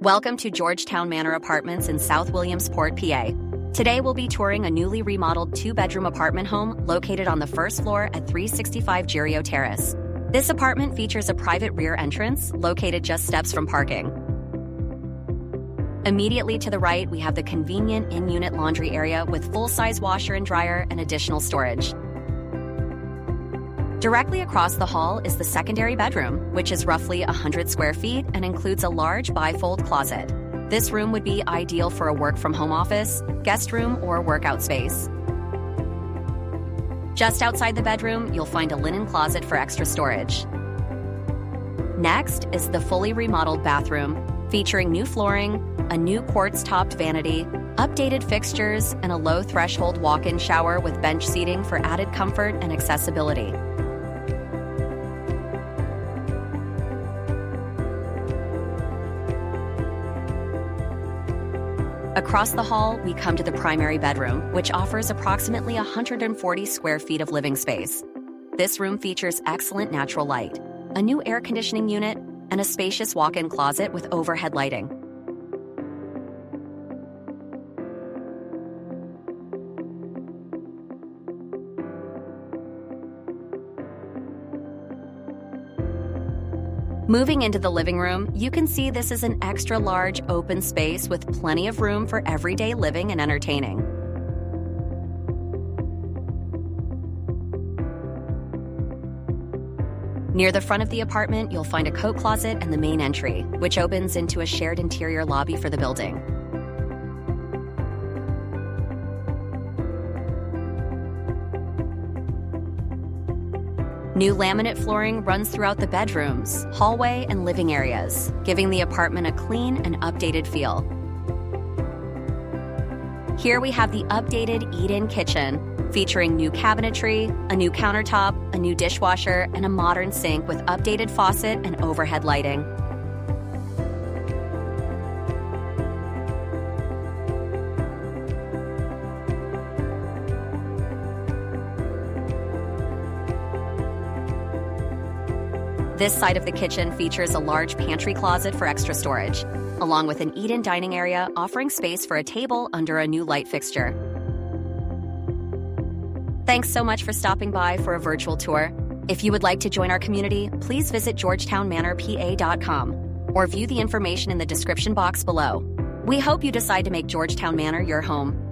Welcome to Georgetown Manor Apartments in South Williamsport, PA. Today we'll be touring a newly remodeled two-bedroom apartment home located on the first floor at 365 Georgetown Terrace. This apartment features a private rear entrance located just steps from parking. Immediately to the right, we have the convenient in-unit laundry area with full-size washer and dryer and additional storage. Directly across the hall is the secondary bedroom, which is roughly 100 square feet and includes a large bifold closet. This room would be ideal for a work-from-home office, guest room, or workout space. Just outside the bedroom, you'll find a linen closet for extra storage. Next is the fully remodeled bathroom, featuring new flooring, a new quartz-topped vanity, updated fixtures, and a low-threshold walk-in shower with bench seating for added comfort and accessibility. Across the hall, we come to the primary bedroom, which offers approximately 140 square feet of living space. This room features excellent natural light, a new air conditioning unit, and a spacious walk-in closet with overhead lighting. Moving into the living room, you can see this is an extra large open space with plenty of room for everyday living and entertaining. Near the front of the apartment, you'll find a coat closet and the main entry, which opens into a shared interior lobby for the building. New laminate flooring runs throughout the bedrooms, hallway, and living areas, giving the apartment a clean and updated feel. Here we have the updated eat-in kitchen, featuring new cabinetry, a new countertop, a new dishwasher, and a modern sink with updated faucet and overhead lighting. This side of the kitchen features a large pantry closet for extra storage, along with an eat-in dining area offering space for a table under a new light fixture. Thanks so much for stopping by for a virtual tour. If you would like to join our community, please visit georgetownmanorpa.com or view the information in the description box below. We hope you decide to make Georgetown Manor your home.